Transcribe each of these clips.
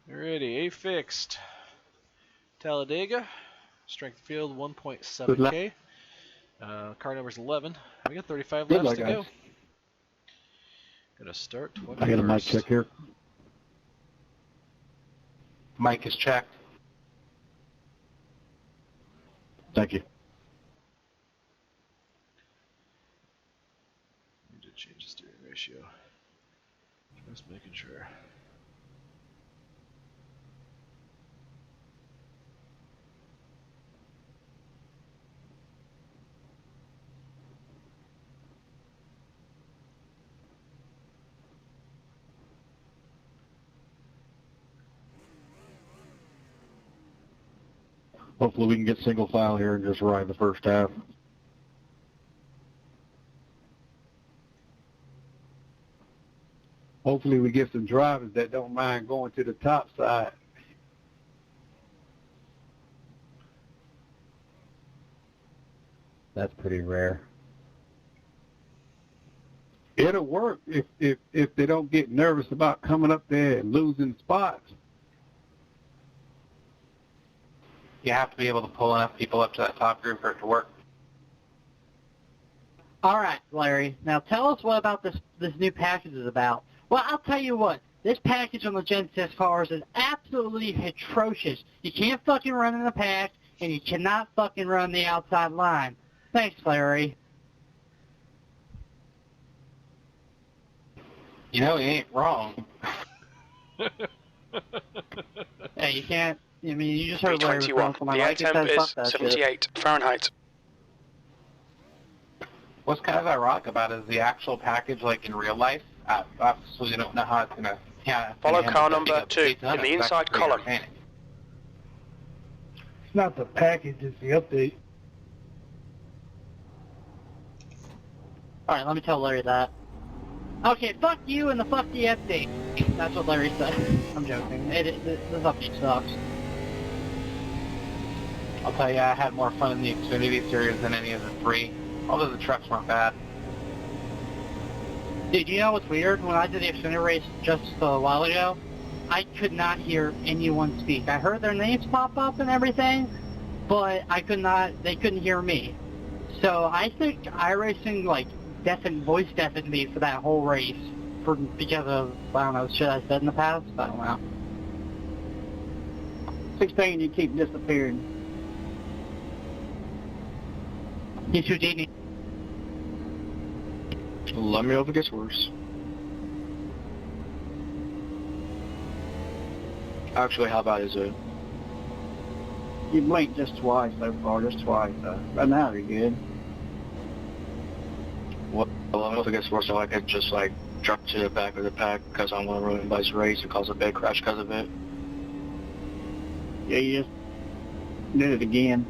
Alrighty, A fixed. Talladega, strength of field 1.7k. Car number's 11. We got 35 Good laps luck, to guys. go. Gonna start 21st. I got a mic check here. Mic is checked. Thank you. Need to change the steering ratio. Just making sure. Hopefully we can get single file here and just ride the first half. Hopefully we get some drivers that don't mind going to the top side. That's pretty rare. It'll work if they don't get nervous about coming up there and losing spots. You have to be able to pull enough people up to that top group for it to work. All right, Larry. Now tell us what about this new package is about. Well, I'll tell you what. This package on the Genesis cars is absolutely atrocious. You can't fucking run in the pack, and you cannot fucking run the outside line. Thanks, Larry. You know, he ain't wrong. Hey, you can't. I mean, you just heard Larry B21. from my The air mic. He temp says, is fuck that shit. 78 Fahrenheit. What's kind of ironic about it is the actual package, like in real life, obviously you don't know how it's going to... Follow car number 2 in the inside column. It's not the package, it's the update. All right, let me tell Larry that. Okay, fuck you and the fuck the update. That's what Larry said. I'm joking. This update sucks. I'll tell you, I had more fun in the Xfinity series than any of the three, although the trucks weren't bad. Dude, you know what's weird? When I did the Xfinity race just a while ago, I could not hear anyone speak. I heard their names pop up and everything, but they couldn't hear me. So I think iRacing, like, voice deafened me for that whole race because of, I don't know, shit I said in the past? I don't know. 16, you keep disappearing. He's Houdini. Let me know if it gets worse. Actually, how bad is it? You blinked just twice so far, just twice. Right now you're good. Well, let me know if it gets worse, so I could just, like, drop to the back of the pack because I don't want to ruin anybody's race and cause a big crash because of it. Yeah, you just did it again.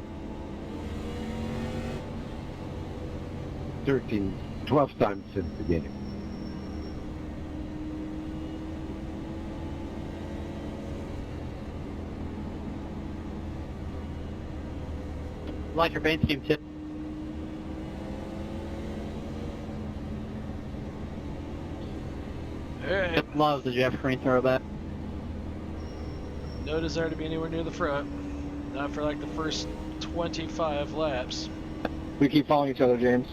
12 times since the beginning. Like your paint scheme tip. Alright. Love, did you have a green throwback? No desire to be anywhere near the front. Not for like the first 25 laps. We keep following each other, James.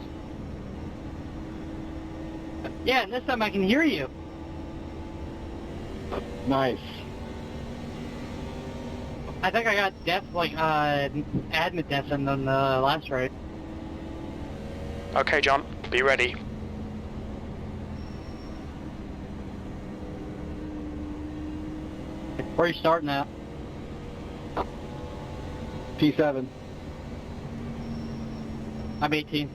Yeah, and this time I can hear you. Nice. I think I got admin deafened on the last race. Okay, John, be ready. Where are you starting at? P7. I'm 18.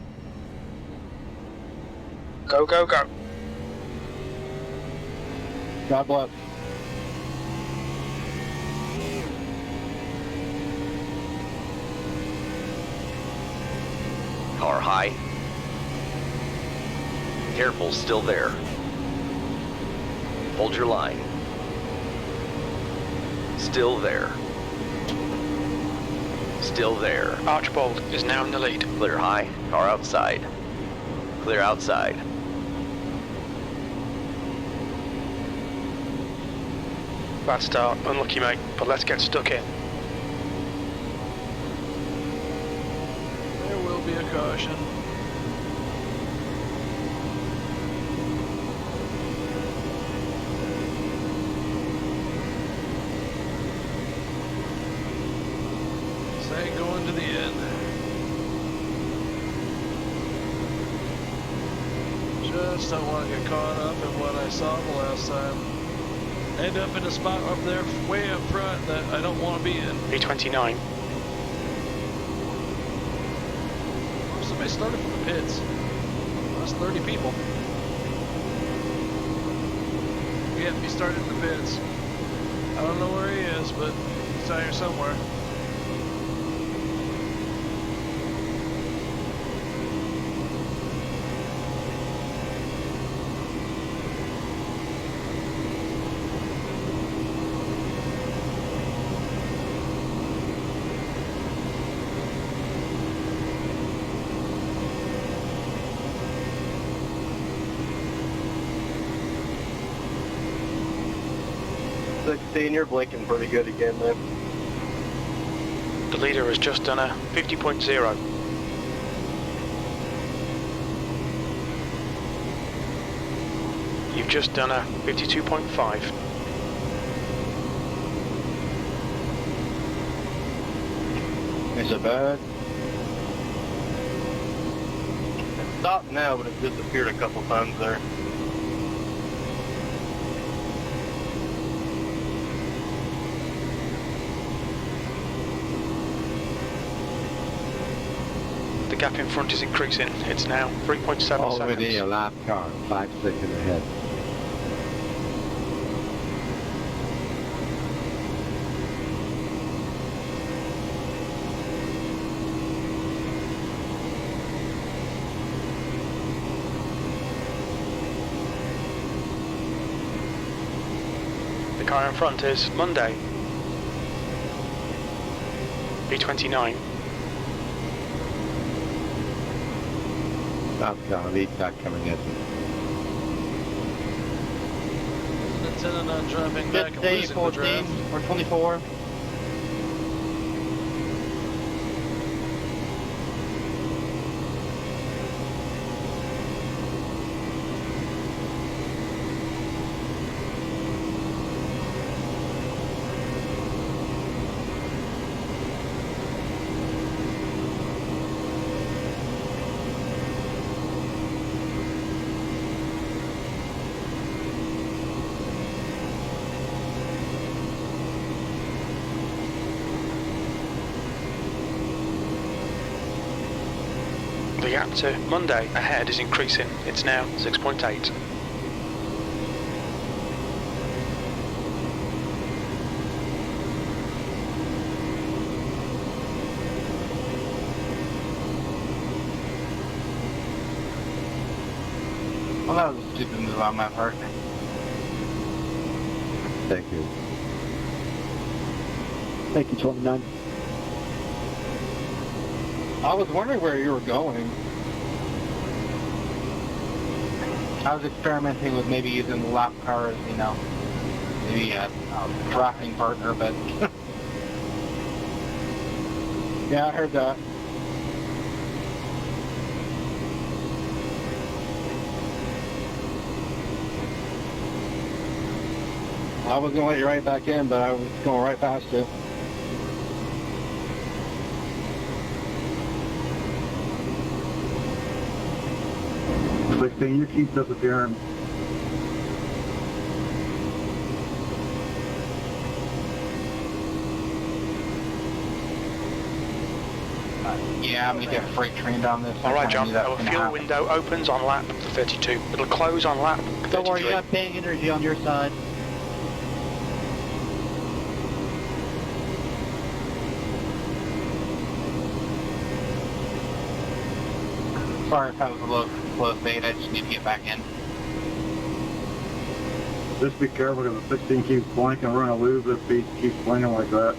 Go, go, go. God bless. Car high. Careful, still there. Hold your line. Still there. Still there. Archibald is now in the lead. Clear high. Car outside. Clear outside. Bad start, unlucky mate, but let's get stuck in. There will be a caution. This ain't going to the end. Just don't want to get caught up in what I saw the last time. End up in a spot up there way up front that I don't want to be in. P29. Somebody started from the pits. That's 30 people. Yeah, he started in the pits. I don't know where he is, but he's out here somewhere. You're blinking pretty good again, man. The leader has just done a 50.0. You've just done a 52.5. Is it bad? It stopped now, but it disappeared a couple times there. The gap in front is increasing. It's now 3.7 Already seconds. a lap car, 5 seconds ahead. The car in front is Monday. P29. Lap car, lead car coming at me. Isn't intended on dropping back and Day losing the 14 draft. or 24. The gap to Monday ahead is increasing. It's now 6.8. Well, that was a stupid move on my part. Thank you. Thank you, 29. I was wondering where you were going. I was experimenting with maybe using the lap car as, you know, maybe a drafting partner, but... yeah, I heard that. I was going to let you right back in, but I was going right past you. You keep disappearing. Yeah, I'm going to get a freight train down this. Alright John, our fuel window opens on lap 32. It'll close on lap 33. Don't worry, you got bang energy on your side. Sorry if I was a little close bait, I just need to get back in. Just be careful because the 16 keeps blinking. We're going to lose if he keeps blinking like that.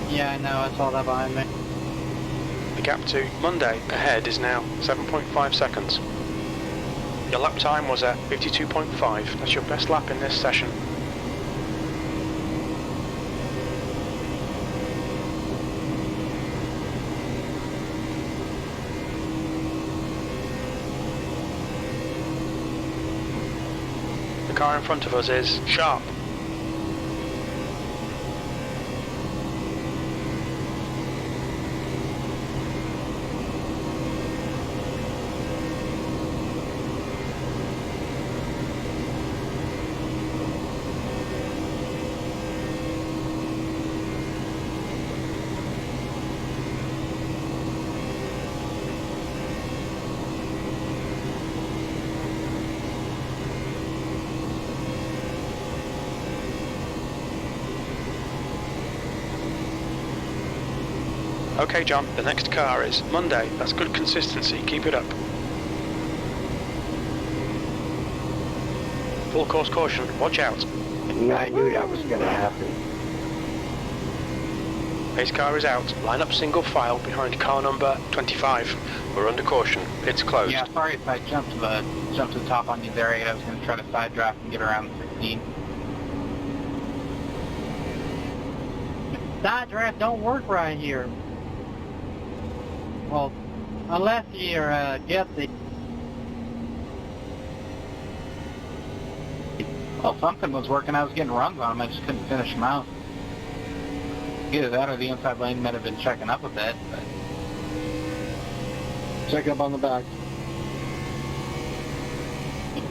Yeah, I know, I saw that behind me. The gap to Monday ahead is now 7.5 seconds. Your lap time was at 52.5. That's your best lap in this session. The car in front of us is sharp. Okay, John, the next car is Monday. That's good consistency. Keep it up. Full course caution. Watch out. Yeah, I knew that was going to happen. Pace car is out. Line up single file behind car number 25. We're under caution. It's closed. Yeah, sorry if I jumped to the top on you there. I was going to try to side draft and get around 16. Side draft don't work right here. Well, unless you're guessing. Well, something was working. I was getting runs on them. I just couldn't finish them out. Either that or the inside lane might have been checking up a bit. But... Check up on the back.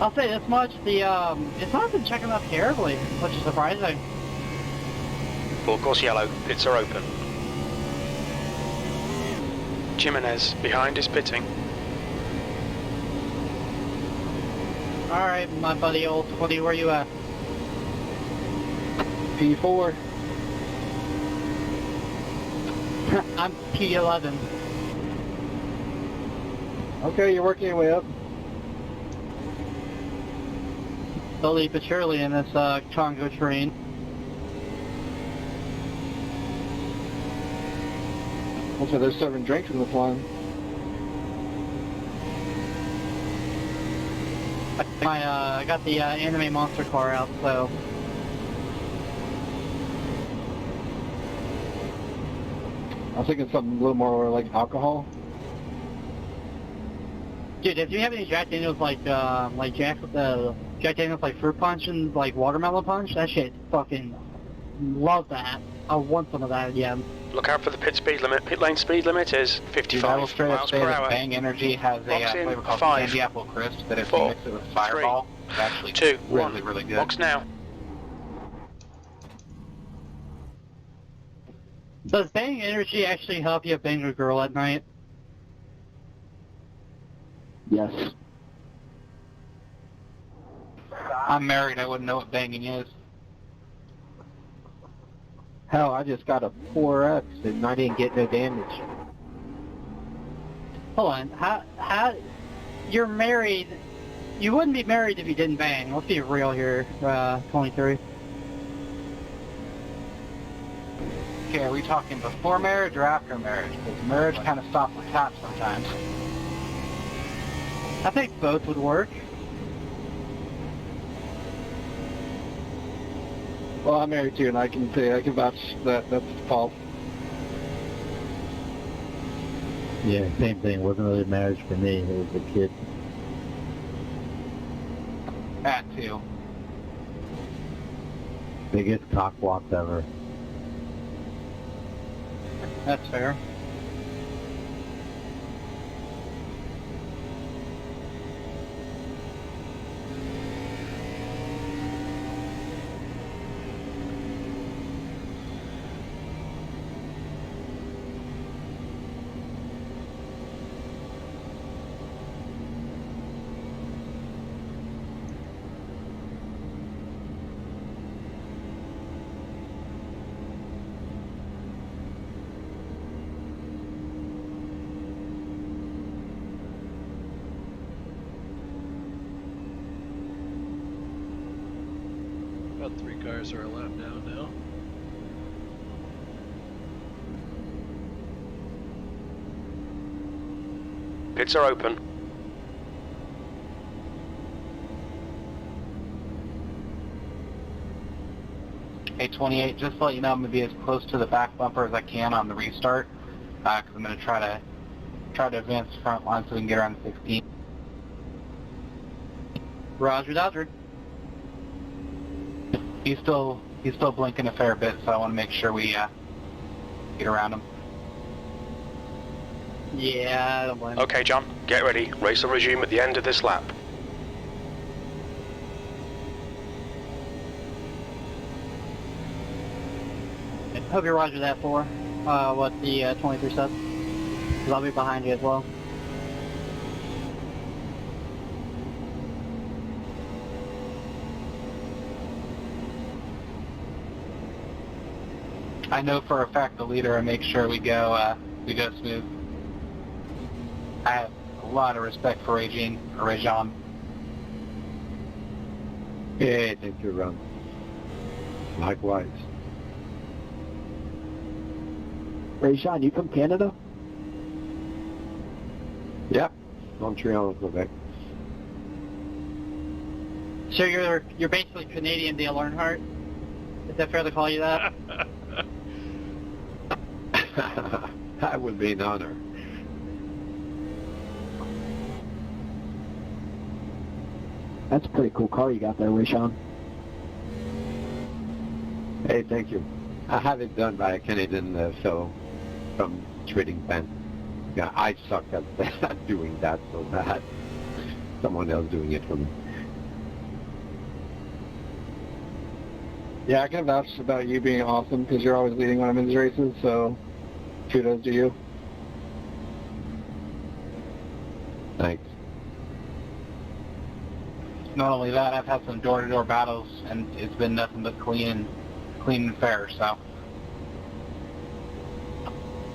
I'll say this much: it's not been checking up terribly, which is surprising. Full course yellow. Pits are open. Jimenez behind is pitting. Alright, my buddy old 20, where you at? P4. I'm P11. Okay, you're working your way up. Slowly but surely in this Congo train. Also, they're serving drinks in this line. I got the anime monster car out, so... I was thinking something a little more like alcohol. Dude, if you have any Jack Daniels like Jack Daniels like fruit punch and like watermelon punch, that shit fucking love that. I want some of that again. Look out for the pit speed limit. Pit lane speed limit is 55 Dude, I will straight up miles say per that hour. Bang Energy has a Box in, flavor called 5, Candy Apple Crisp that if 4, you mix it with Fireball, it's actually 2, really, 1. really good. Box now. Does Bang Energy actually help you bang a girl at night? Yes. I'm married, I wouldn't know what banging is. Hell, I just got a 4X and I didn't get no damage. Hold on, how, you're married, you wouldn't be married if you didn't bang. Let's be real here, 23. Okay, are we talking before marriage or after marriage? Because marriage kind of stops the tap sometimes. I think both would work. Well, I'm married too, and I can vouch that that's false. Yeah, same thing. Wasn't really marriage for me. It was a kid. That too. Biggest cockblock ever. That's fair. About 3 cars are a lap down now. Pits are open. Hey, 28, just to let you know, I'm going to be as close to the back bumper as I can on the restart, because I'm going to try to advance the front line so we can get around 16. Roger, Dodger. He's still blinking a fair bit, so I want to make sure we get around him. Yeah, I don't blame him. Okay, John, get ready. Race will resume at the end of this lap. Hope you roger that for what the 23 said. 'Cause I'll be behind you as well. I know for a fact the leader and make sure we go smooth. I have a lot of respect for Rajan. Yeah, thank you, Ron. Likewise. Rajan, you from Canada? Yep. Montreal, Quebec. So you're basically Canadian Dale Earnhardt? Is that fair to call you that? That would be an honor. That's a pretty cool car you got there, Rajan. Hey, thank you. I have it done by a Canadian fellow from Trading Pen. Yeah, I suck at doing that so bad. Someone else doing it for me. Yeah, I can vouch about you being awesome because you're always leading when I'm in these races, so kudos to you. Thanks. Not only that, I've had some door-to-door battles, and it's been nothing but clean and fair, so.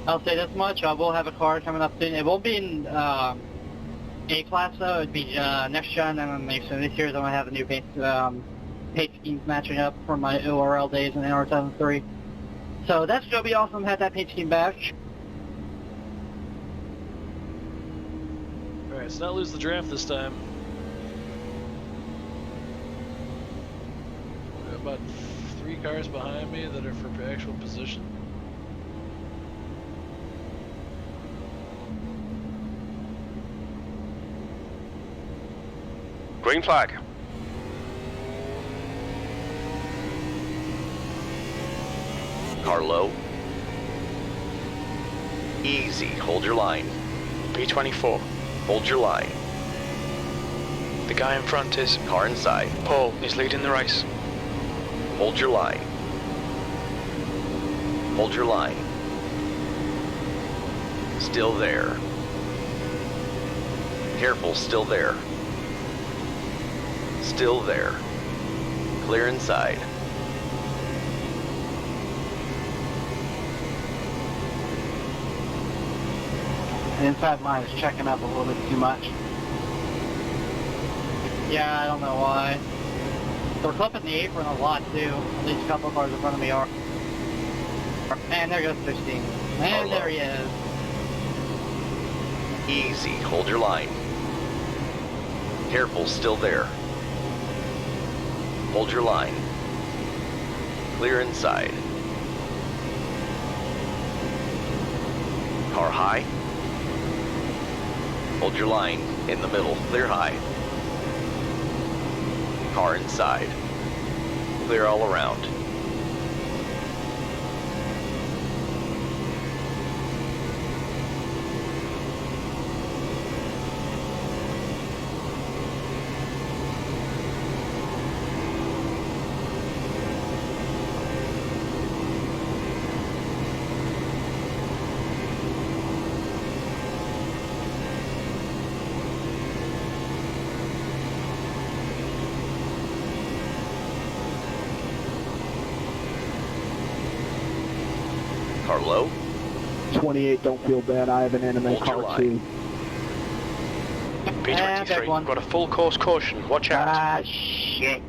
I'll say this much, we'll have a car coming up soon. It won't be in A-Class though, it'd be next gen, and then so this year's I'm going to have a new paint schemes matching up from my ORL days in NR73. So that's going to be awesome, have that paint scheme back. Alright, let's not lose the draft this time. We have about 3 cars behind me that are for actual position. Green flag. Car low. Easy, hold your line. B24. Hold your line. The guy in front is Car inside. Paul. He's leading the race. Hold your line. Hold your line. Still there. Careful, still there. Still there. Clear inside. The inside line is checking up a little bit too much. Yeah, I don't know why. They're clipping the apron a lot too. At least a couple of cars in front of me are. And there goes 16. And there he is. Easy, hold your line. Careful, still there. Hold your line. Clear inside. Car high. Hold your line in the middle. Clear high. Car inside. Clear all around. Car low. 28, don't feel bad. I have an anime Hold your car line. too. B23. one. Got a full course caution. Watch out. Ah, shit.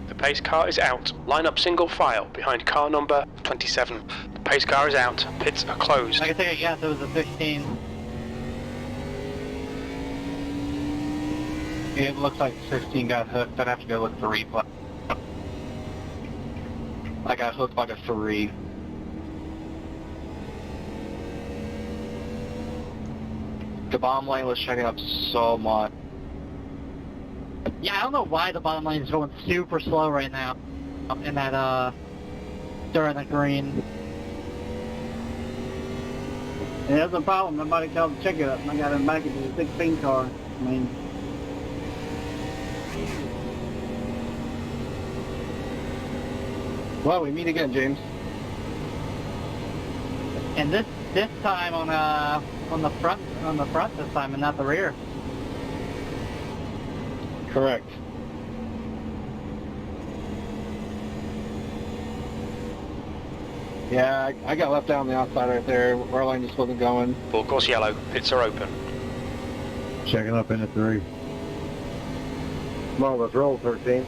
The pace car is out. Line up single file behind car number 27. The pace car is out. Pits are closed. I can take a guess it was a 16. It looks like 16 got hooked. I'd have to go look at the replay. I got hooked like a 3. The bottom lane was checking up so much. Yeah, I don't know why the bottom lane is going super slow right now. In that, during the green. And that's a problem. Nobody called to check it up. And I got him back into the 16 car. I mean, well, we meet again, James. And this time on the front this time and not the rear. Correct. Yeah, I got left out on the outside right there. Our line just wasn't going. Full course yellow. Pits are open. Checking up into 3. Come on, let's roll, 13.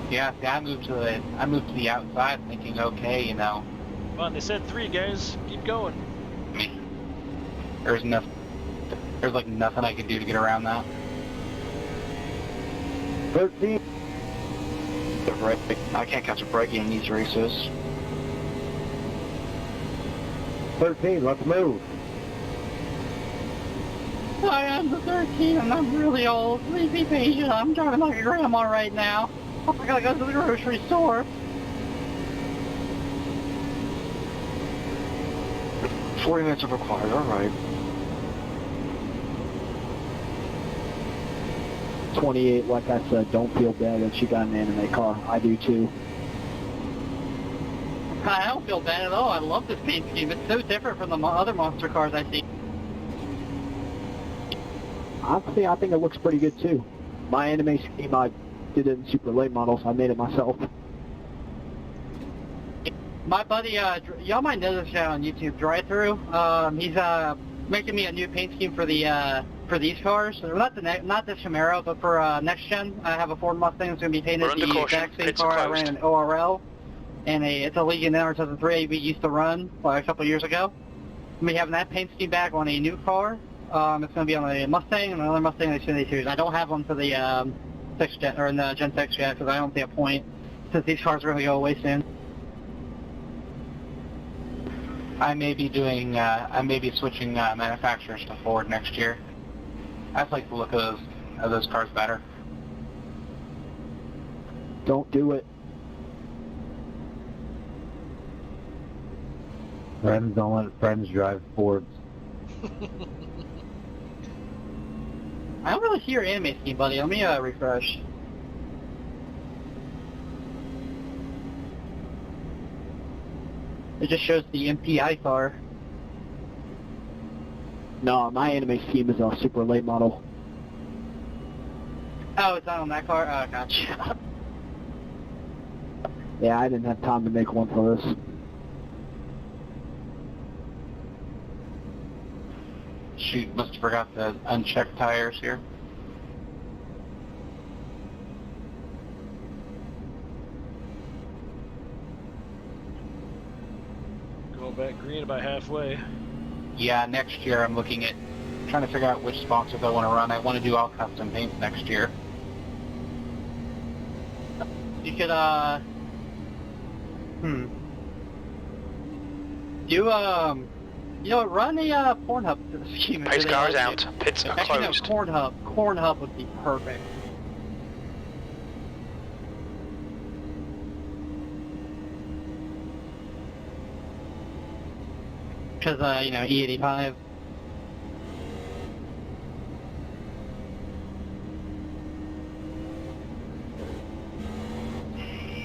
Yeah, see, I moved to the outside thinking, okay, you know, Come on, they said 3, guys. Keep going. there's like nothing I can do to get around that. 13. The brake. I can't catch a break in these races. 13, let's move. I am the 13 and I'm really old. Please be patient. I'm driving like a grandma right now. I gotta go to the grocery store. 40 minutes are required, alright. 28, like I said, don't feel bad that she got an anime car. I do too. I don't feel bad at all. I love this paint scheme. It's so different from the other monster cars I see. Honestly, I think it looks pretty good too. My anime scheme, I did it in super late models. I made it myself. My buddy, y'all might know this guy on YouTube, Thru. He's making me a new paint scheme for the for these cars. Not this Camaro, but for next gen. I have a Ford Mustang that's going to be painted the exact same car I ran in ORL, and it's a Legionnaire 2003 we used to run a couple years ago. We having that paint scheme back on a new car. It's going to be on a Mustang and another Mustang Xfinity Series. I don't have one for the 6th gen or the Gen 6 yet because I don't see a point since these cars are going to go away soon. I may be switching manufacturers to Ford next year. I just like the look of those cars better. Don't do it. Friends don't let friends drive Fords. I don't really hear anime scheme, buddy. Let me refresh. It just shows the MPI car. No, my anime scheme is a super late model. Oh, it's not on that car? Oh, gotcha. Yeah, I didn't have time to make one for this. Shoot, must have forgot the unchecked tires here. Going back green about halfway. Yeah, next year I'm looking at trying to figure out which sponsors I want to run. I want to do all custom paints next year. You could, run a Pornhub scheme. Pace car is out. Pits are Actually, closed. no, Pornhub would be perfect. Because, E85.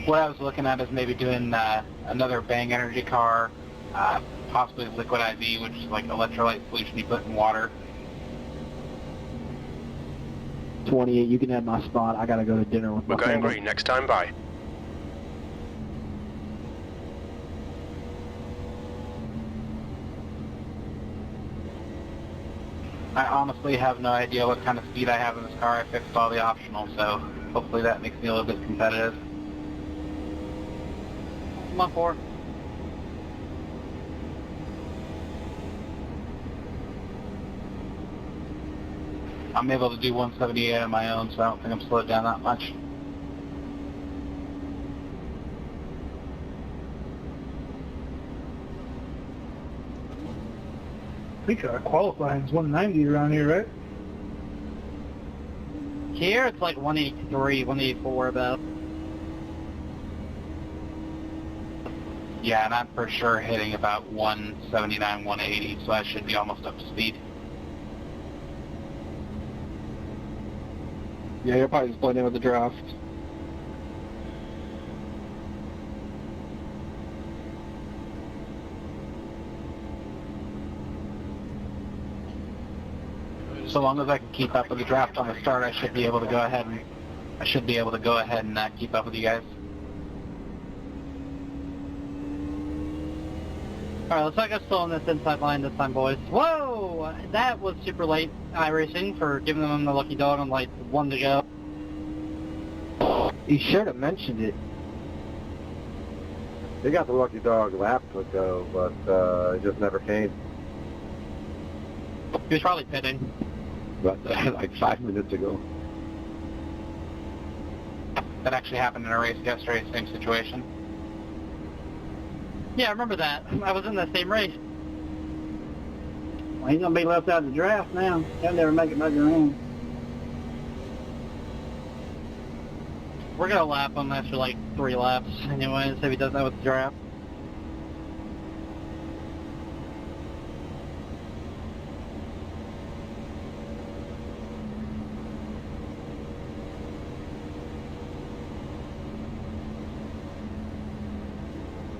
What I was looking at is maybe doing another Bang Energy car, possibly Liquid IV, which is like electrolyte solution you put in water. 28, you can have my spot. I gotta go to dinner with We're my going family. green next time, bye. I honestly have no idea what kind of speed I have in this car. I fixed all the optionals, so hopefully that makes me a little bit competitive. Come on, 4. I'm able to do 178 on my own, so I don't think I'm slowed down that much. We got qualifying is 190 around here, right? Here it's like 183, 184 about. Yeah, and I'm for sure hitting about 179, 180, so I should be almost up to speed. Yeah, you're probably just blending in with the draft. So long as I can keep up with the draft on the start, I should be able to go ahead and keep up with you guys. Alright, looks like I'm still in this inside line this time, boys. Whoa! That was super late, iRacing, for giving them the lucky dog on like 1 to go. You should have mentioned it. They got the lucky dog lap ago, but it just never came. He was probably pitting. But like 5 minutes ago. That actually happened in a race yesterday, same situation. Yeah, I remember that. I was in that same race. Well, he's gonna be left out of the draft now. He'll never make it back around. We're gonna lap him after like 3 laps anyways, if he does that with the draft.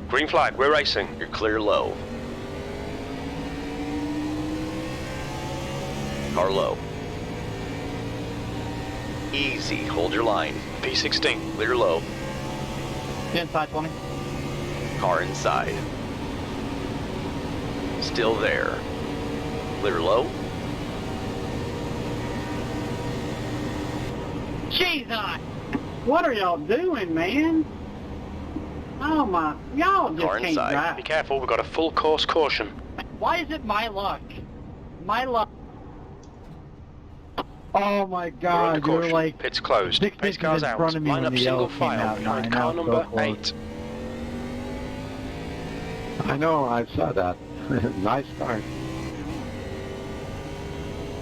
Green flag, we're racing. You're clear low. Car low. Easy, hold your line. P16. Clear low. Inside 20. Car inside. Still there. Clear low. Jesus! What are y'all doing, man? Oh my, y'all just Car can't inside. drive. Be careful, we've got a full course caution. Why is it my luck? My luck. Oh my We're under God, you're caution. like Pit's closed. 6 Pace inches car's in out. front of me Line when up the single yellow came file out, behind and car I'm so number close. 8. I know, I saw that. Nice start.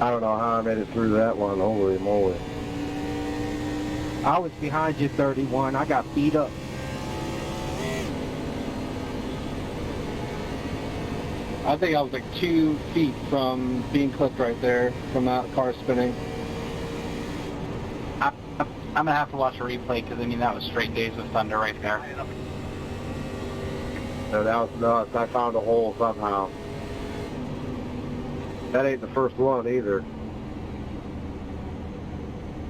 I don't know how I made it through that one. Holy moly. I was behind you 31. I got beat up. I think I was like 2 feet from being clipped right there from that car spinning. I'm gonna have to watch a replay because I mean that was straight days of thunder right there. No, that was nuts. I found a hole somehow. That ain't the first one either.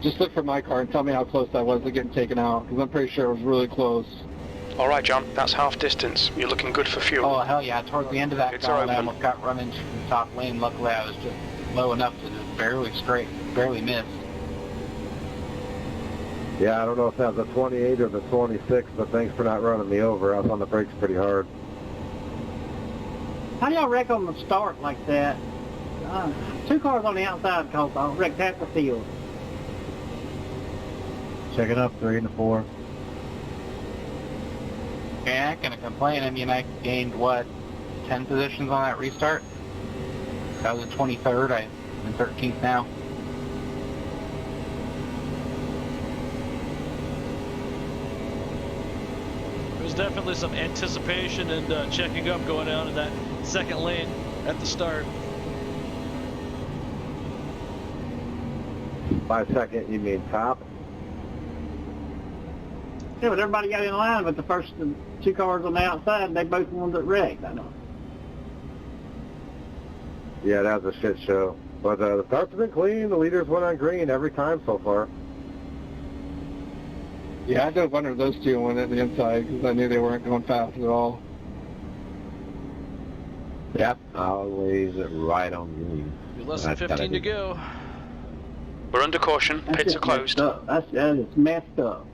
Just look for my car and tell me how close I was to getting taken out because I'm pretty sure it was really close. Alright, John, that's half distance. You're looking good for fuel. Oh hell yeah! Towards the end of that It's car, I open. almost got run into the top lane. Luckily, I was just low enough to just barely miss. Yeah, I don't know if that was the 28 or the 26, but thanks for not running me over. I was on the brakes pretty hard. How do y'all wreck on the start like that? 2 cars on the outside because I wrecked half the field. Check it up, 3 and 4. Okay, I ain't gonna complain. I mean, I gained what 10 positions on that restart. I was in 23rd. I'm in 13th now. There's definitely some anticipation and checking up going on in that second lane at the start. By second, you mean top? Yeah, but everybody got in line, but the first 2 cars on the outside, they both the ones that wrecked. I know. Yeah, that was a shit show. But the starts have been clean. The leaders went on green every time so far. Yeah, I dove under those 2 and went in the inside because I knew they weren't going fast at all. Yep, always right on green. You're less than 15 to go. We're under caution. Pits are closed. That is messed up.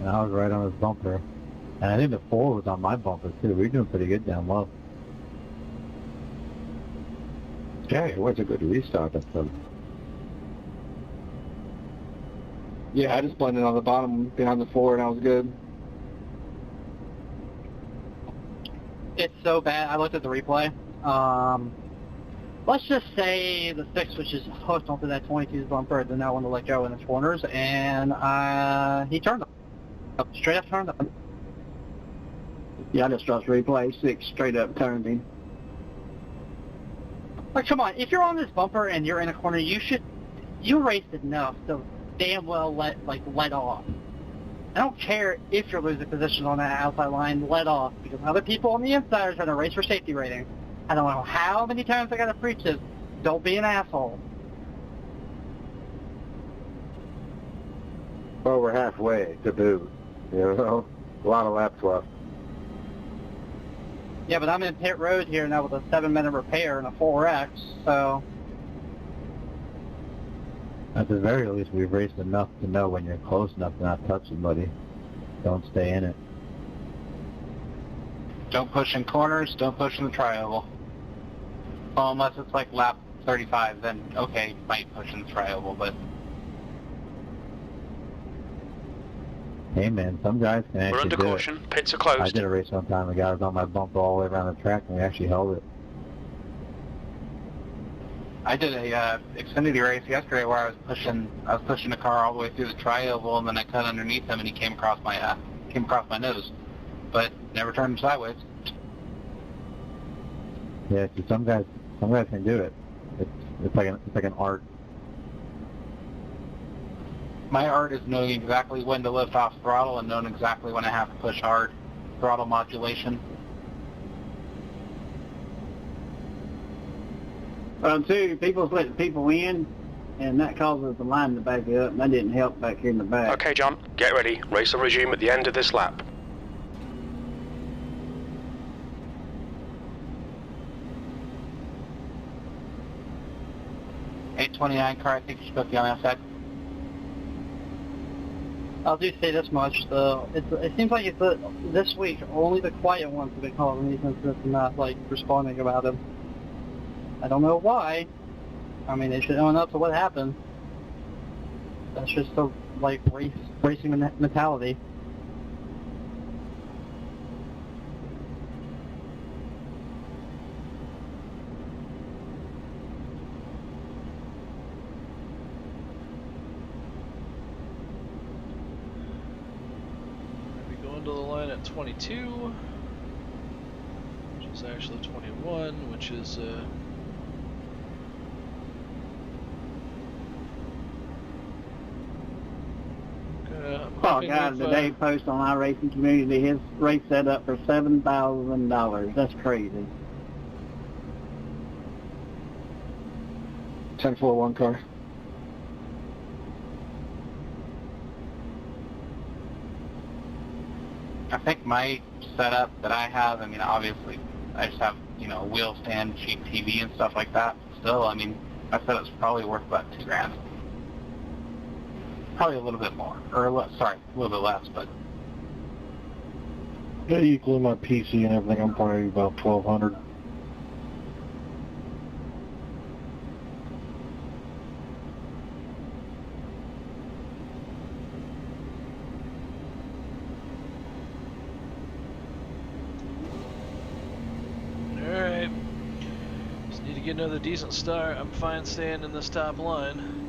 And I was right on his bumper. And I think the 4 was on my bumper too. We were doing pretty good down low. Yeah, it was a good restart at them. Yeah, I just blended on the bottom behind the 4 and I was good. It's so bad. I looked at the replay. Let's just say the 6 was just hooked onto that 22's bumper, did not want to let go in the corners, and he turned up. Straight up turned up. Yeah, I just watched replay. 6 straight up turned him. Like, come on, if you're on this bumper and you're in a corner, you raced enough to damn well let off. I don't care if you're losing position on that outside line, let off, because other people on the inside are trying to race for safety rating. I don't know how many times I gotta preach this. Don't be an asshole. Well, we're halfway to boot. You know, a lot of laps left. Yeah, but I'm in pit road here now with a 7-minute repair and a 4X, so... At the very least, we've raced enough to know when you're close enough to not touch somebody. Don't stay in it. Don't push in corners, don't push in the tri-oval. Well, unless it's like lap 35, then okay, you might push in the tri-oval, but... Hey man, some guys can actually We're under do caution. it. Pits are closed. I did a race one time. The guy was on my bumper all the way around the track, and we actually held it. I did a Xfinity race yesterday where I was pushing the car all the way through the tri-oval, and then I cut underneath him, and he came across my nose, but never turned him sideways. Yeah, see, some guys can do it. It's like an art. My art is knowing exactly when to lift off throttle and knowing exactly when I have to push hard. Throttle modulation. Too, people's letting people in, and that causes the line to back up, and that didn't help back here in the back. Okay, John, get ready. Race will resume at the end of this lap. .829 car, I think you should be on the outside. I'll do say this much, though. It seems like this week, only the quiet ones have been calling these incidents and not, responding about them. I don't know why. I mean, they should own up to what happened. That's just the, racing mentality. To the line at 22, which is actually 21, which is Oh God, today post on iRacing community, his race set up for $7,000. That's crazy. 1041 car. I think my setup that I have, I mean, obviously, I just have, a wheel stand, cheap TV and stuff like that. Still, I mean, my setup's probably worth about $2,000. Probably a little bit more, or a little bit less, but. Yeah, equal my PC and everything, I'm probably about $1,200. Get another decent start. I'm fine staying in this top line.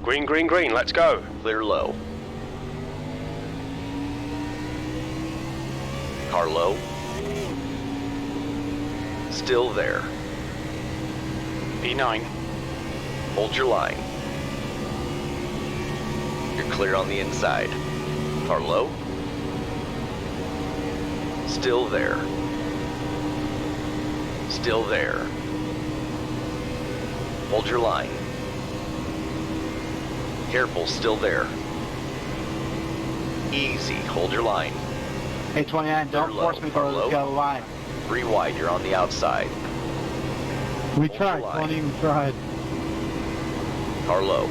Green, green, green, let's go. Clear low. Car low. Still there. P9. Hold your line. You're clear on the inside. Car low. Still there. Still there. Hold your line. Careful, still there. Easy, hold your line. Hey, 29, don't force me to go the line. 3 wide, you're on the outside. We tried, 20, we tried. Car low.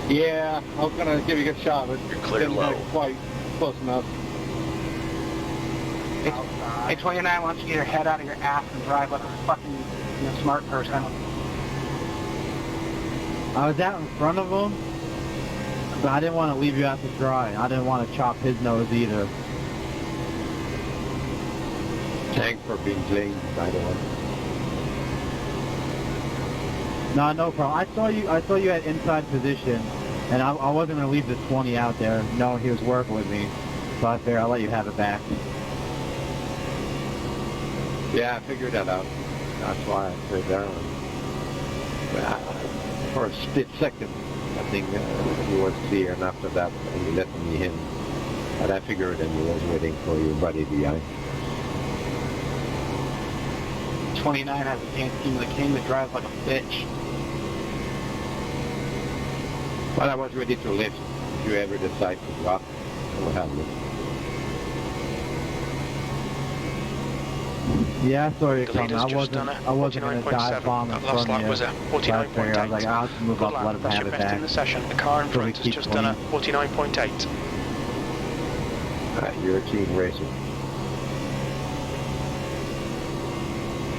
Yeah, I was gonna give you a good shot, but You're clear didn't low. get quite close enough. Hey, 29, why don't you get your head out of your ass and drive like a fucking smart person? I was out in front of him, but I didn't want to leave you out to dry. I didn't want to chop his nose either. Thanks for being clean, by the way. No, no problem. I saw you at inside position, and I wasn't going to leave the 20 out there knowing he was working with me. So I figured I'll let you have it back. Yeah, I figured that out. That's why I stayed there. For a split second, I think he was clear, and after that, he let me in. But I figured and he was waiting for your buddy behind. 29 has a dance team of the king that drives like a bitch. But I was ready to lift. If you ever decide to drop, I will have it. Yeah, I saw you The coming. leader's I just done wasn't going to dive bomb in That last front lap of was you. a So I figured I was like, 49.8. I'll just move Good up, lap, let him that's have your it best in back. the session. The car in So we front has keep just done a 49.8. You're a team racer.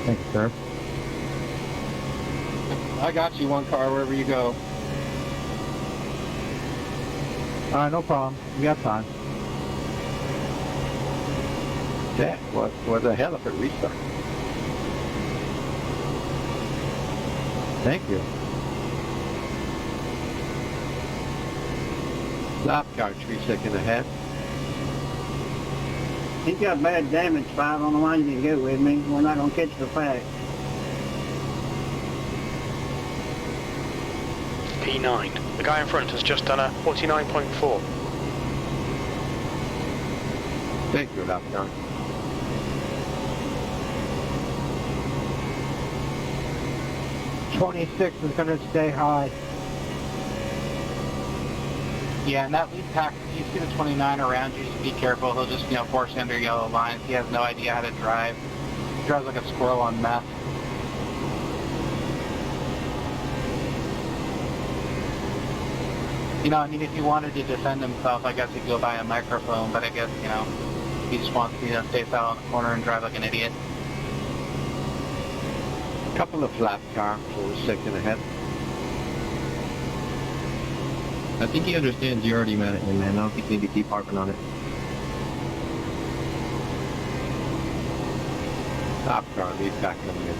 Thank you, sir. I got you one car wherever you go. Alright, no problem. We got time. That was a hell of a restart. Thank you. Lap car 3 seconds ahead. He's got bad damage, 5 on the line. You can go with me. We're not going to catch the fact. P9. The guy in front has just done a 49.4. Thank you, lap car. '26 is going to stay high. Yeah, and that lead pack, you see the 29 around you, just be careful. He'll just, force you under yellow lines. He has no idea how to drive. He drives like a squirrel on meth. If he wanted to defend himself, I guess he'd go buy a microphone, but I guess, he just wants to, stay out on the corner and drive like an idiot. Couple of lap car 4 seconds ahead. I think he understands you're already mad at him, man. I don't think you need to keep harping on it. Lap car lead back coming in.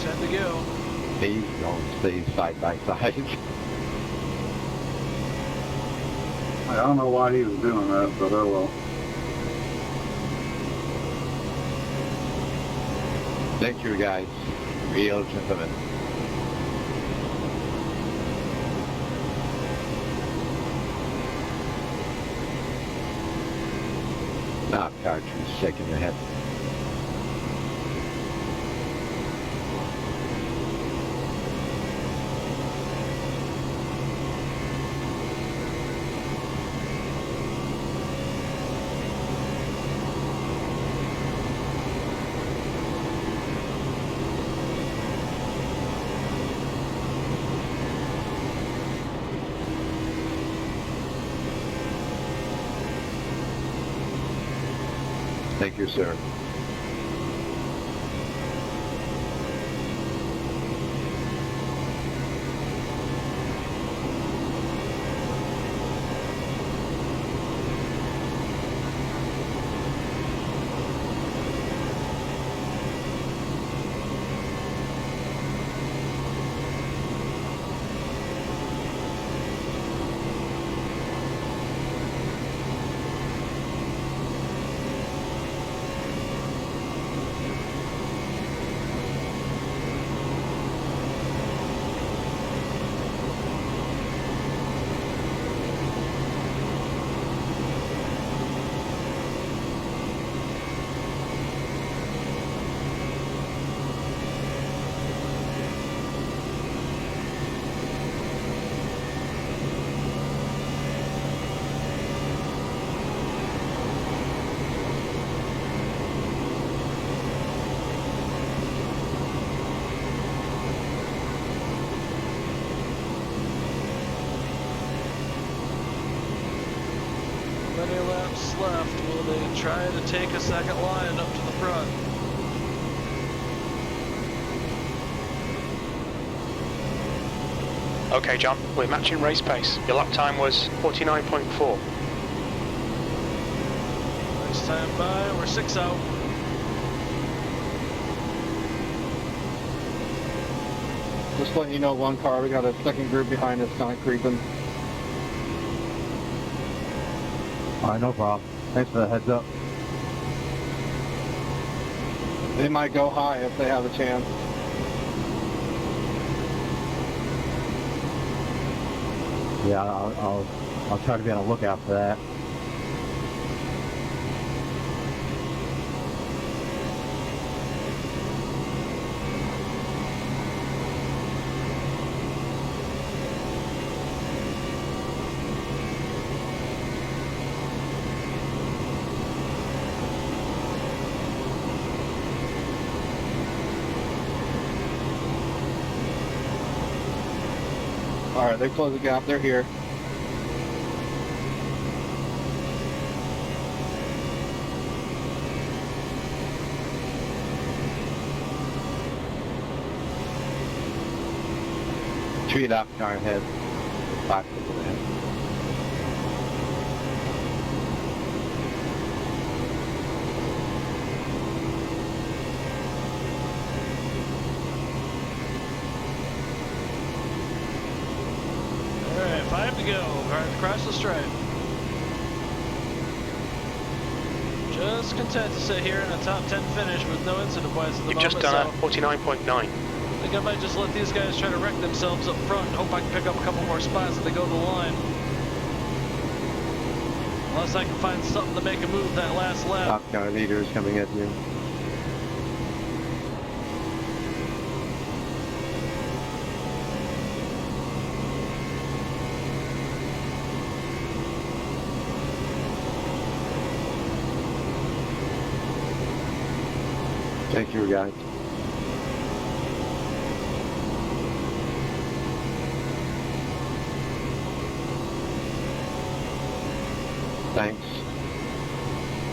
Time to go. Please don't stay side by side. I don't know why he was doing that, but oh well. Thank you, guys. Real gentlemen. Lap car 2 seconds ahead. Thank you, sir. Many laps left. Will they try to take a second line up to the front? Okay, John, we're matching race pace. Your lap time was 49.4. Next time by, we're 6 out. Just letting you know, one car, we got a second group behind us kind of creeping. Alright, no problem. Thanks for the heads up. They might go high if they have a chance. Yeah, I'll try to be on the lookout for that. Alright, they closed the gap, they're here. Three lap car ahead. Back to the end. Alright, 5 to go. Alright, across the stripe. Just content to sit here in a top 10 finish with no incident points at the You've moment. just done so a 49.9. I think I might just let these guys try to wreck themselves up front and hope I can pick up a couple more spots as they go to the line. Unless I can find something to make a move that last lap. Top car leader is coming at you. Thank you, guys. Thanks.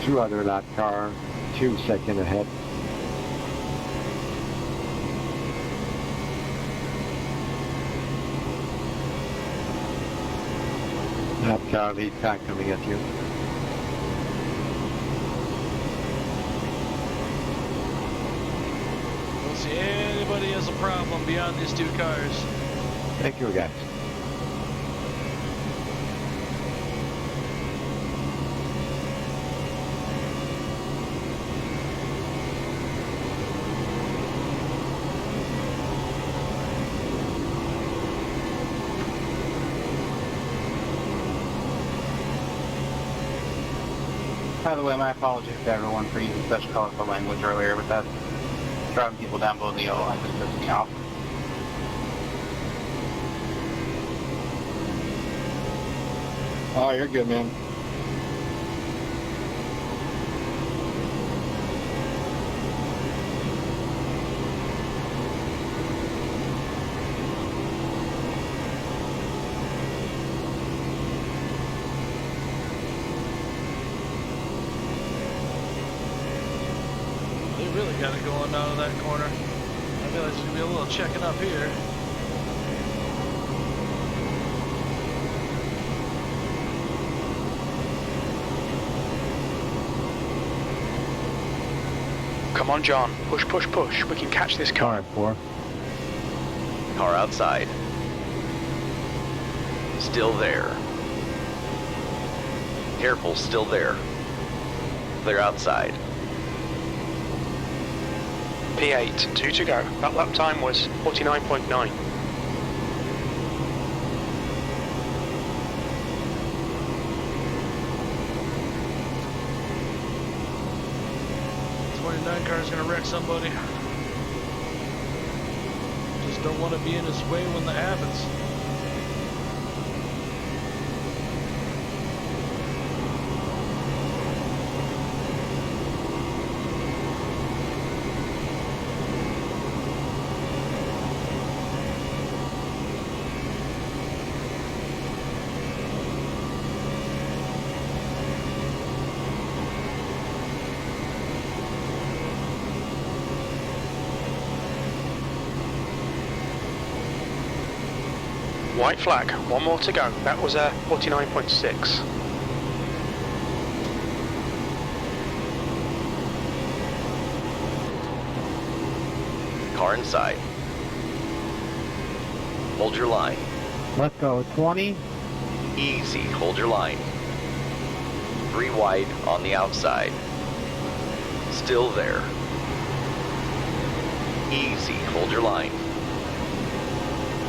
2 other lap car, 2 seconds ahead. Lap car lead pack coming at you. Don't see anybody as a problem beyond these 2 cars. Thank you, guys. By the way, my apologies to everyone for using such colorful language earlier, but that's driving people down below the yellow line just pissed me off. Oh, you're good, man. They really got it going out of that corner. I feel like there's going to be a little checking up here. Come on, John. Push, push, push. We can catch this car. Alright, 4. Car outside. Still there. Careful, still there. Clear outside. P8, 2 to go. That lap time was 49.9. Car's gonna wreck somebody. Just don't want to be in his way when that happens. White flag. One more to go. That was a 49.6. Car inside. Hold your line. Let's go. 20. Easy. Hold your line. 3 wide on the outside. Still there. Easy. Hold your line.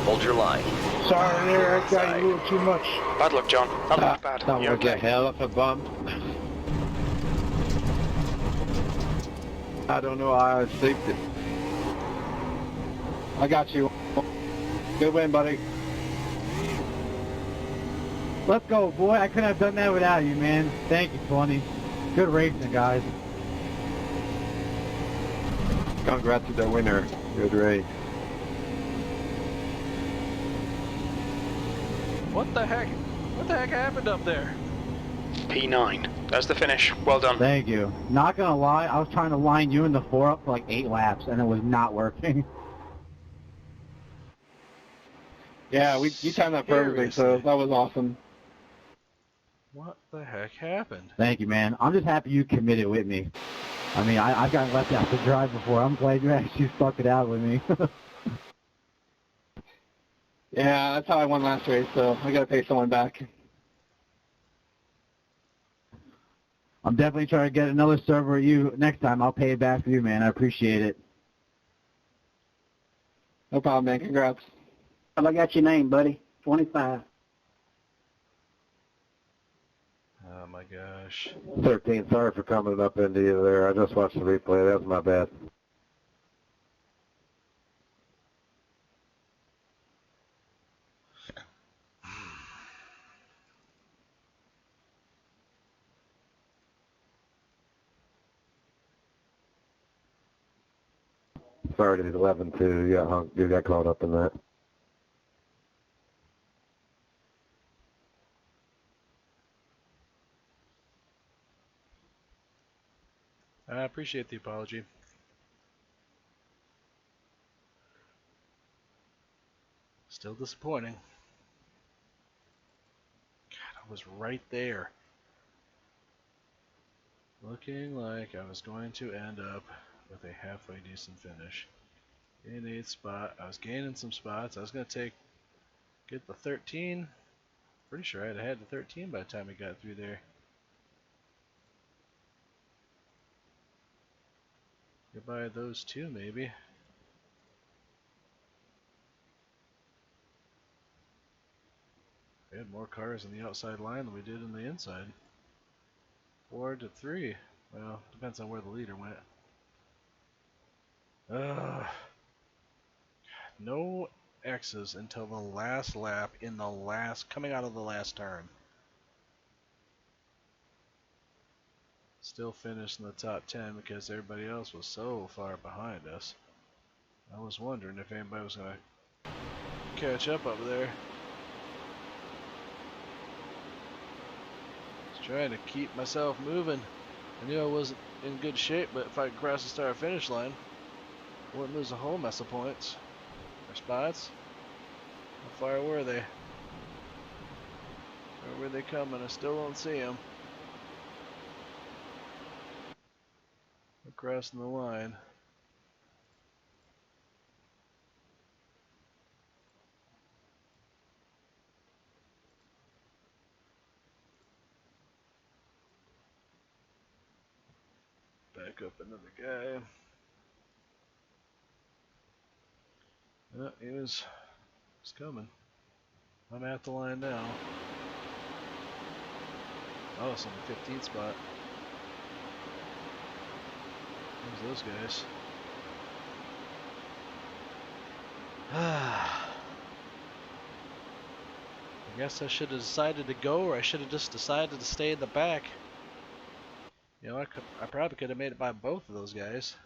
Hold your line. Sorry there, I got you a little too much. Bad luck, John. That looked bad. That You was okay? a hell of a bump. I don't know how I escaped it. I got you. Good win, buddy. Let's go, boy. I couldn't have done that without you, man. Thank you, 20. Good racing, guys. Congrats to the winner. Good race. What the heck? What the heck happened up there? P9. That's the finish. Well done. Thank you. Not gonna lie, I was trying to line you and the 4 up for like 8 laps, and it was not working. Yeah, you timed that perfectly, so that was awesome. What the heck happened? Thank you, man. I'm just happy you committed with me. I mean, I've gotten left out to drive before. I'm glad you actually stuck it out with me. Yeah, that's how I won last race, so I gotta pay someone back. I'm definitely trying to get another server at you next time. I'll pay it back for you, man. I appreciate it. No problem, man. Congrats. Well, I got your name, buddy. 25. Oh my gosh. 13, sorry for coming up into you there. I just watched the replay. That was my bad. Sorry to 11 too. You got caught up in that. I appreciate the apology. Still disappointing. God, I was right there. Looking like I was going to end up with a halfway decent finish. In 8th spot. I was gaining some spots. I was going to get the 13. Pretty sure I had the 13 by the time we got through there. Get by those two, maybe. We had more cars on the outside line than we did in the inside. 4 to 3. Well, depends on where the leader went. No X's until the last lap coming out of the last turn. Still finished in the top 10 because everybody else was so far behind us. I was wondering if anybody was going to catch up there. Just trying to keep myself moving. I knew I wasn't in good shape, but if I could cross the start finish line, I wouldn't lose a whole mess of points or spots. How far were they? Where were they coming? I still don't see them. We're crossing the line. Back up another guy. Oh, he's coming. I'm at the line now. Oh, it's on the 15th spot. There's those guys. I guess I should have decided to go, or I should have just decided to stay in the back. You know, I probably could have made it by both of those guys.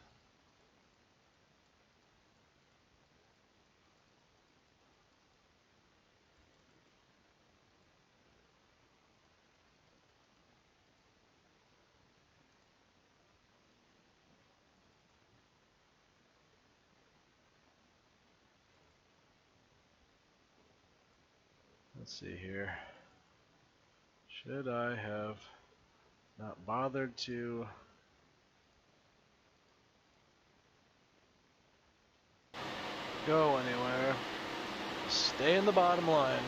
Let's see here. Should I have not bothered to go anywhere? Stay in the bottom line.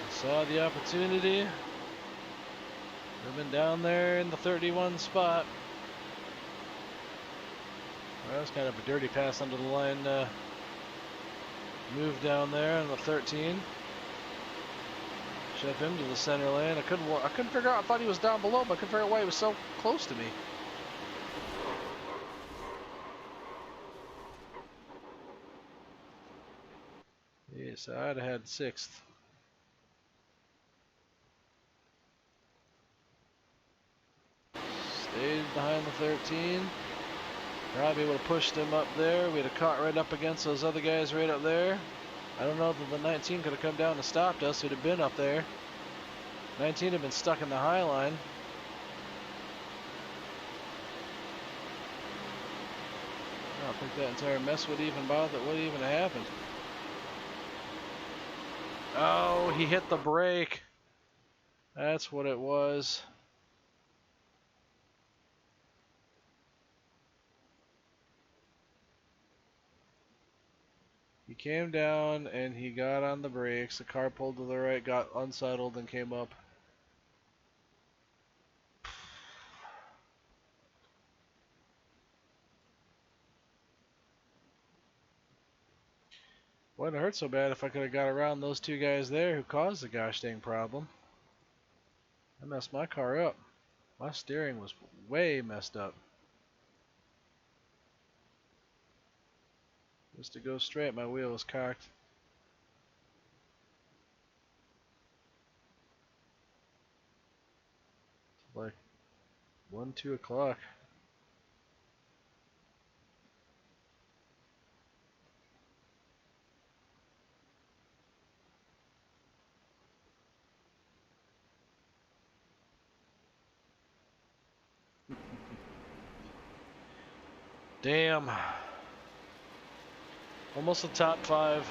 Saw the opportunity. I've been down there in the 31 spot. Well, that was kind of a dirty pass under the line. Move down there in the 13. Shove him to the center lane. I couldn't figure out. I thought he was down below, but I couldn't figure out why he was so close to me. Yes, I'd have had 6th. Stayed behind the 13. Probably would have pushed him up there. We'd have caught right up against those other guys right up there. I don't know if the 19 could have come down and stopped us. We'd have been up there. 19 had been stuck in the high line. I don't think that entire mess would even have happened. Oh, he hit the brake. That's what it was. He came down and he got on the brakes. The car pulled to the right, got unsettled, and came up. Wouldn't have hurt so bad if I could have got around those two guys there who caused the gosh dang problem. I messed my car up. My steering was way messed up. Just to go straight, my wheel was cocked. Like 1, 2 o'clock. Damn. Almost the top 5.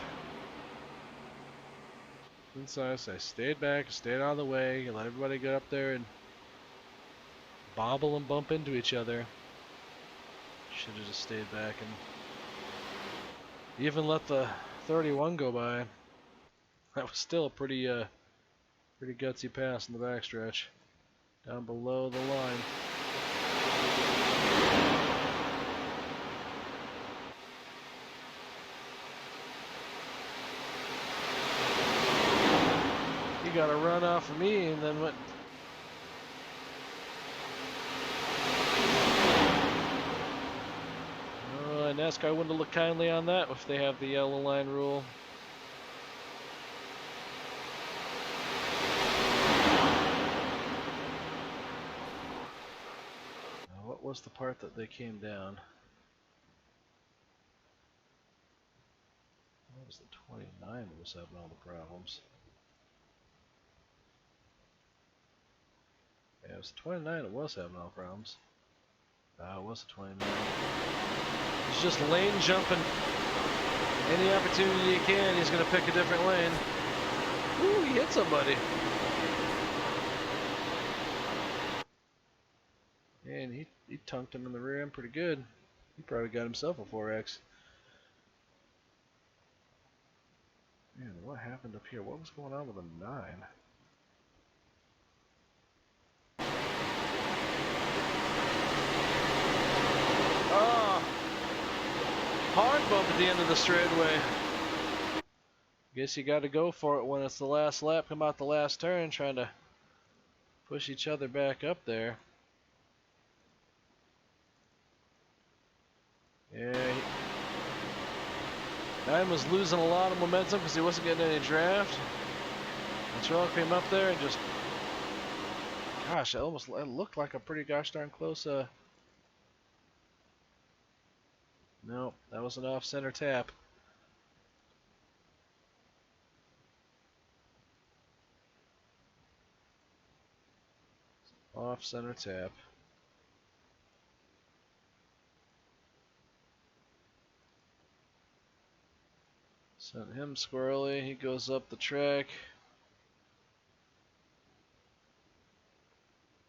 I stayed back, stayed out of the way, let everybody get up there and bobble and bump into each other. Should have just stayed back and even let the 31 go by. That was still a pretty gutsy pass in the backstretch. Down below the line. He got a run off of me and then went. NASCAR wouldn't have looked kindly on that if they have the yellow line rule. What was the part that they came down? What was the 29 that was having all the problems? Yeah, it was the 29 that was having all the problems. It was the 29. He's just lane jumping. Any opportunity he can, he's going to pick a different lane. Ooh, he hit somebody. And he tunked him in the rear end pretty good. He probably got himself a 4X. Man, what happened up here? What was going on with a 9? Oh! Hard bump at the end of the straightaway. Guess you got to go for it when it's the last lap. Come out the last turn, trying to push each other back up there. Yeah. 9 was losing a lot of momentum because he wasn't getting any draft. And Terrell came up there and just, gosh, it looked like a pretty gosh darn close. No, that was an off-center tap. Off-center tap. Sent him squirrely. He goes up the track.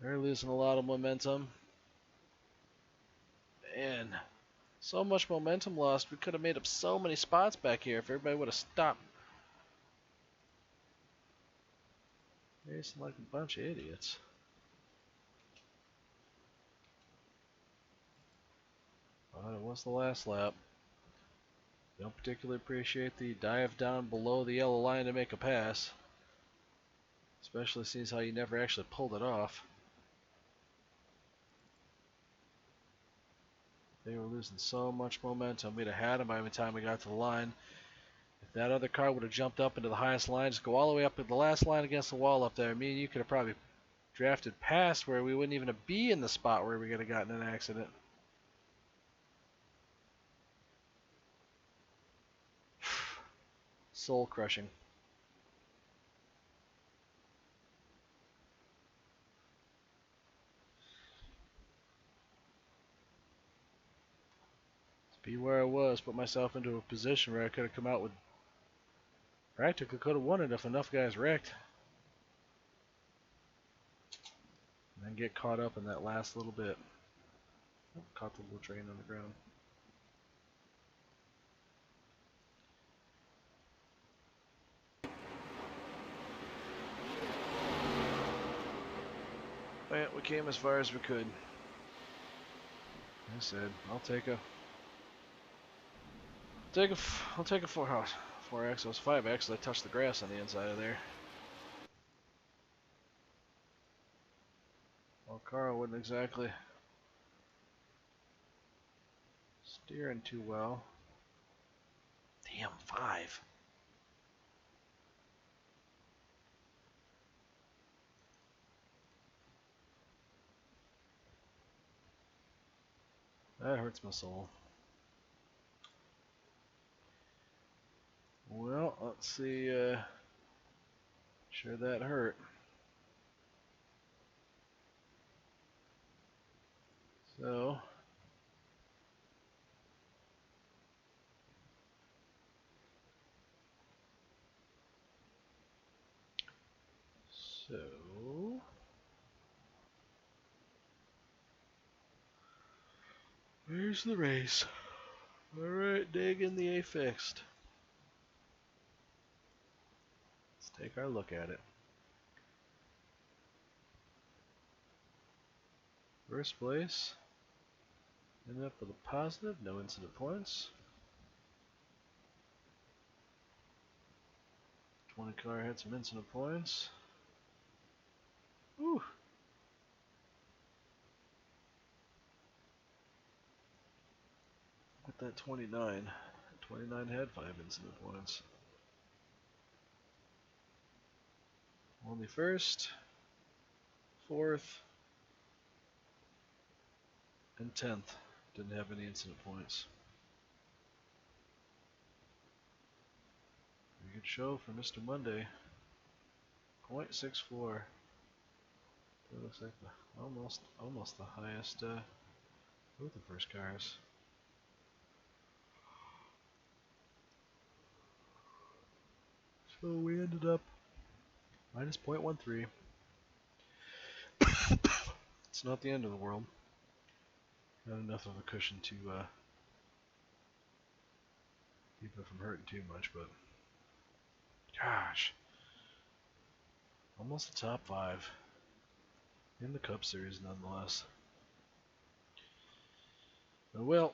They're losing a lot of momentum. Man, so much momentum lost. We could have made up so many spots back here if everybody would have stopped. Racing like a bunch of idiots. But it was the last lap. Don't particularly appreciate the dive down below the yellow line to make a pass. Especially since how you never actually pulled it off. They were losing so much momentum. We'd have had them by the time we got to the line. If that other car would have jumped up into the highest line, just go all the way up to the last line against the wall up there, me and you could have probably drafted past where we wouldn't even be in the spot where we could have gotten an accident. Soul crushing. Be where I was, put myself into a position where I could have come out with, practically could have won it if enough guys wrecked. And then get caught up in that last little bit. Caught the little train on the ground. Yeah, we came as far as we could. I said, I'll take a 4X. It was 5X. I touched the grass on the inside of there. Well, Carl wouldn't exactly steering too well. Damn, 5. That hurts my soul. Well, let's see. Sure that hurt. So. Where's the race? Alright, digging the A fixed. Let's take our look at it. First place. Ended up with a positive, no incident points. 20 car had some incident points. Whew. At that 29. 29 had 5 incident points. Only first, 4th, and 10th didn't have any incident points. Pretty good show for Mr. Monday. 0.64. That looks like almost the highest both the first cars. So we ended up minus 0.13. It's not the end of the world. Not enough of a cushion to keep it from hurting too much, but gosh, almost the top 5 in the Cup Series nonetheless. Well,